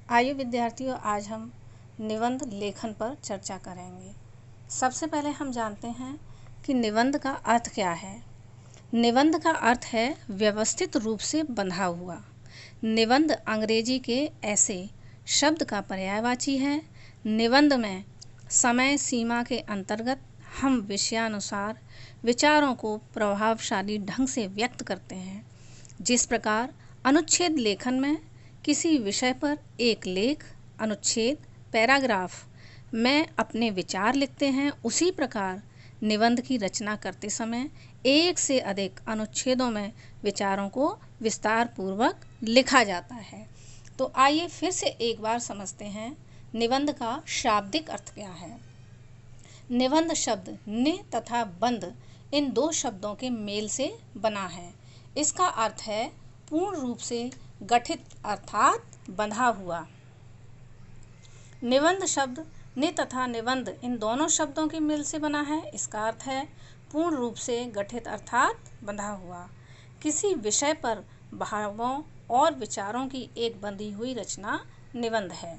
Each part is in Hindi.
आइए विद्यार्थियों, आज हम निबंध लेखन पर चर्चा करेंगे। सबसे पहले हम जानते हैं कि निबंध का अर्थ क्या है। निबंध का अर्थ है व्यवस्थित रूप से बंधा हुआ। निबंध अंग्रेजी के ऐसे शब्द का पर्यायवाची है। निबंध में समय सीमा के अंतर्गत हम विषयानुसार विचारों को प्रभावशाली ढंग से व्यक्त करते हैं। जिस प्रकार अनुच्छेद लेखन में किसी विषय पर एक लेख, अनुच्छेद, पैराग्राफ में अपने विचार लिखते हैं, उसी प्रकार निबंध की रचना करते समय एक से अधिक अनुच्छेदों में विचारों को विस्तार पूर्वक लिखा जाता है। तो आइए फिर से एक बार समझते हैं निबंध का शाब्दिक अर्थ क्या है। निबंध शब्द नि तथा बंध इन दो शब्दों के मेल से बना है। इसका अर्थ है पूर्ण रूप से गठित अर्थात बंधा हुआ। निबंध शब्द नि तथा निबंध इन दोनों शब्दों के मेल से बना है। इसका अर्थ है पूर्ण रूप से गठित अर्थात बंधा हुआ। किसी विषय पर भावों और विचारों की एक बंधी हुई रचना निबंध है।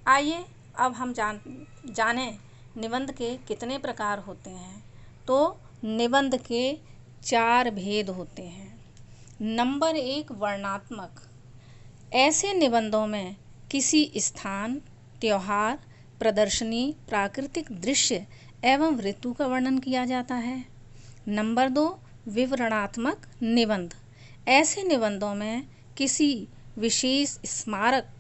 आइए अब हम जानें निबंध के कितने प्रकार होते हैं। तो निबंध के 4 भेद होते हैं। नंबर 1, वर्णनात्मक। ऐसे निबंधों में किसी स्थान, त्योहार, प्रदर्शनी, प्राकृतिक दृश्य एवं ऋतु का वर्णन किया जाता है। नंबर 2, विवरणात्मक निबंध। ऐसे निबंधों में किसी विशेष स्मारक,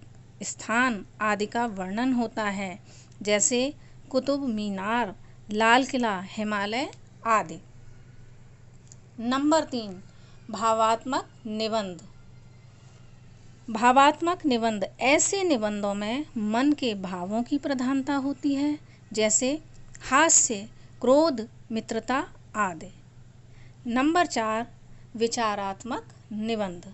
स्थान आदि का वर्णन होता है, जैसे कुतुब मीनार, लाल किला, हिमालय आदि। नंबर 3, भावात्मक निबंध। भावात्मक निबंध ऐसे निबंधों में मन के भावों की प्रधानता होती है, जैसे हास्य, क्रोध, मित्रता आदि। नंबर 4, विचारात्मक निबंध।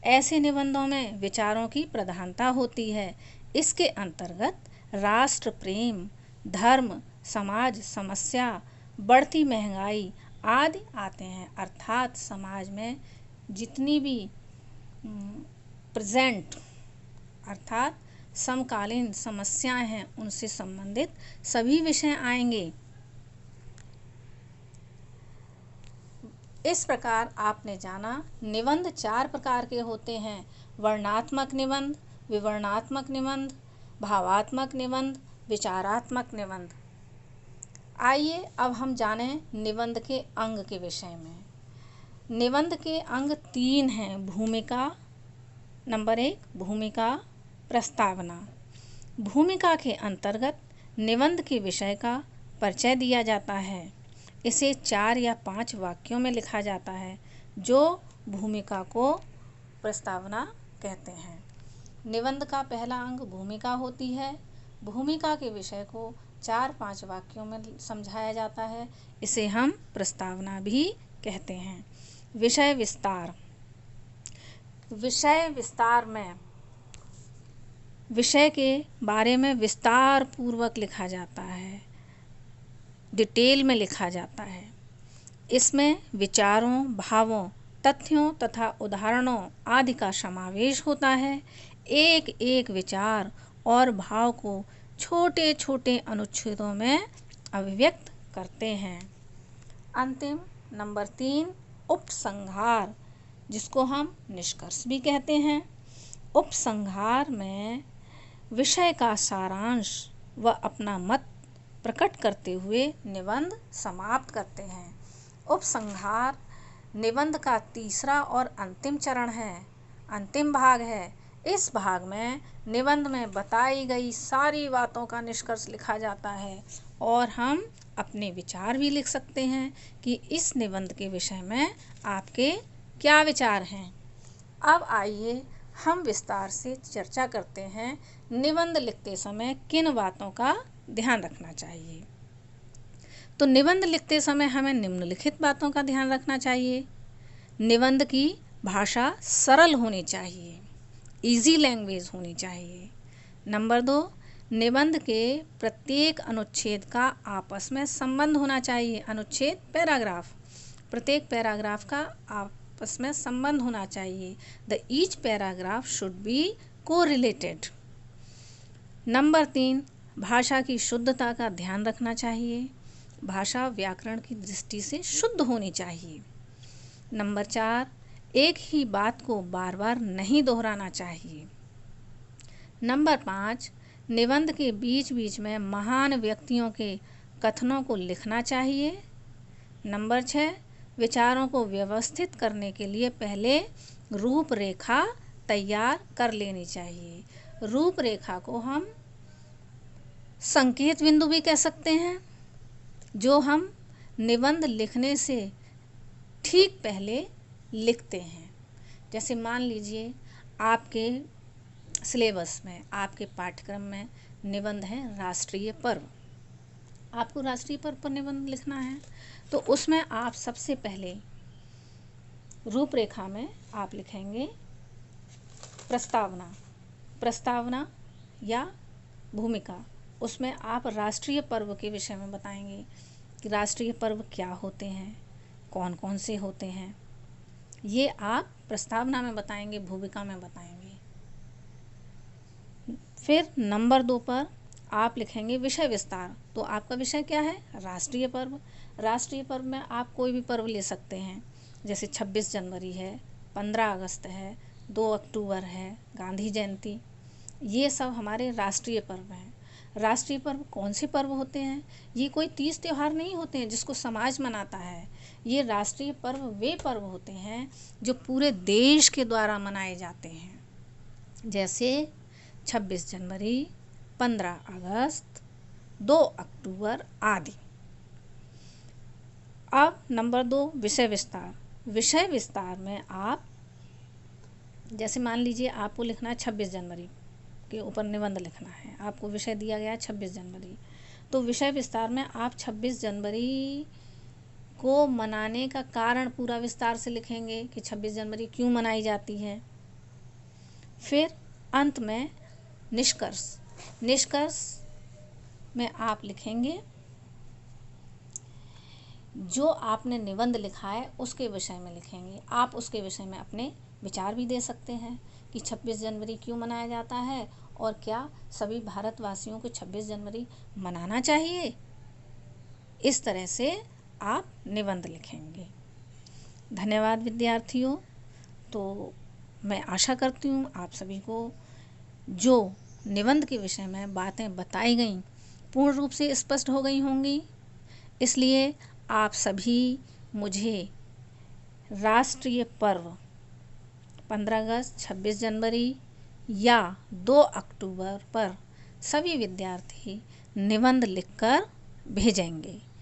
ऐसे निबंधों में विचारों की प्रधानता होती है। इसके अंतर्गत राष्ट्र प्रेम, धर्म, समाज समस्या, बढ़ती महंगाई आदि आते हैं। अर्थात समाज में जितनी भी प्रेजेंट अर्थात समकालीन समस्याएं हैं, उनसे संबंधित सभी विषय आएंगे। इस प्रकार आपने जाना निबंध 4 प्रकार के होते हैं। वर्णनात्मक निबंध, विवरणात्मक निबंध, भावात्मक निबंध, विचारात्मक निबंध। आइए अब हम जानें निबंध के अंग के विषय में। निबंध के अंग 3 हैं। भूमिका। नंबर 1, भूमिका, प्रस्तावना। भूमिका के अंतर्गत निबंध के विषय का परिचय दिया जाता है। इसे 4 या 5 वाक्यों में लिखा जाता है, जो भूमिका को प्रस्तावना कहते हैं। निबंध का पहला अंग भूमिका होती है। भूमिका के विषय को 4-5 वाक्यों में समझाया जाता है। इसे हम प्रस्तावना भी कहते हैं। विषय विस्तार। विषय विस्तार में विषय के बारे में विस्तार पूर्वक लिखा जाता है, डिटेल में लिखा जाता है। इसमें विचारों, भावों, तथ्यों तथा उदाहरणों आदि का समावेश होता है। एक एक विचार और भाव को छोटे छोटे अनुच्छेदों में अभिव्यक्त करते हैं। अंतिम नंबर 3, उपसंहार, जिसको हम निष्कर्ष भी कहते हैं। उपसंहार में विषय का सारांश व अपना मत प्रकट करते हुए निबंध समाप्त करते हैं। उपसंहार निबंध का तीसरा और अंतिम चरण है, अंतिम भाग है। इस भाग में निबंध में बताई गई सारी बातों का निष्कर्ष लिखा जाता है और हम अपने विचार भी लिख सकते हैं कि इस निबंध के विषय में आपके क्या विचार हैं। अब आइए हम विस्तार से चर्चा करते हैं निबंध लिखते समय किन बातों का ध्यान रखना चाहिए। तो निबंध लिखते समय हमें निम्नलिखित बातों का ध्यान रखना चाहिए। निबंध की भाषा सरल होनी चाहिए, इजी लैंग्वेज होनी चाहिए। नंबर 2, निबंध के प्रत्येक अनुच्छेद का आपस में संबंध होना चाहिए। अनुच्छेद, पैराग्राफ, प्रत्येक पैराग्राफ का आपस में संबंध होना चाहिए। The each paragraph should be correlated. Number 3, भाषा की शुद्धता का ध्यान रखना चाहिए। भाषा व्याकरण की दृष्टि से शुद्ध होनी चाहिए। नंबर 4, एक ही बात को बार बार नहीं दोहराना चाहिए। नंबर 5, निबंध के बीच बीच में महान व्यक्तियों के कथनों को लिखना चाहिए। नंबर 6, विचारों को व्यवस्थित करने के लिए पहले रूपरेखा तैयार कर लेनी चाहिए। रूपरेखा को हम संकेत बिंदु भी कह सकते हैं, जो हम निबंध लिखने से ठीक पहले लिखते हैं। जैसे मान लीजिए आपके सिलेबस में, आपके पाठ्यक्रम में निबंध है राष्ट्रीय पर्व। आपको राष्ट्रीय पर्व पर निबंध लिखना है, तो उसमें आप सबसे पहले रूपरेखा में आप लिखेंगे प्रस्तावना या भूमिका। उसमें आप राष्ट्रीय पर्व के विषय में बताएंगे कि राष्ट्रीय पर्व क्या होते हैं, कौन कौन से होते हैं। ये आप प्रस्तावना में बताएंगे, भूमिका में बताएंगे। फिर नंबर 2 पर आप लिखेंगे विषय विस्तार। तो आपका विषय क्या है? राष्ट्रीय पर्व। राष्ट्रीय पर्व में आप कोई भी पर्व ले सकते हैं, जैसे 26 जनवरी है, 15 अगस्त है, 2 अक्टूबर है, गांधी जयंती। ये सब हमारे राष्ट्रीय पर्व हैं। राष्ट्रीय पर्व कौन से पर्व होते हैं? ये कोई तीज त्यौहार नहीं होते हैं जिसको समाज मनाता है। ये राष्ट्रीय पर्व वे पर्व होते हैं जो पूरे देश के द्वारा मनाए जाते हैं, जैसे 26 जनवरी, 15 अगस्त, 2 अक्टूबर आदि। अब नंबर 2, विषय विस्तार। विषय विस्तार में आप, जैसे मान लीजिए आपको लिखना है 26 जनवरी के ऊपर निबंध लिखना है, आपको विषय दिया गया है 26 जनवरी। तो विषय विस्तार में आप 26 जनवरी को मनाने का कारण पूरा विस्तार से लिखेंगे कि 26 जनवरी क्यों मनाई जाती है। फिर अंत में निष्कर्ष में आप लिखेंगे जो आपने निबंध लिखा है उसके विषय में लिखेंगे। आप उसके विषय में अपने विचार भी दे सकते हैं कि 26 जनवरी क्यों मनाया जाता है और क्या सभी भारतवासियों को 26 जनवरी मनाना चाहिए। इस तरह से आप निबंध लिखेंगे। धन्यवाद विद्यार्थियों। तो मैं आशा करती हूँ आप सभी को जो निबंध के विषय में बातें बताई गईं पूर्ण रूप से स्पष्ट हो गई होंगी। इसलिए आप सभी मुझे राष्ट्रीय पर्व 15 अगस्त, 26 जनवरी या 2 अक्टूबर पर सभी विद्यार्थी निबंध लिखकर भेजेंगे।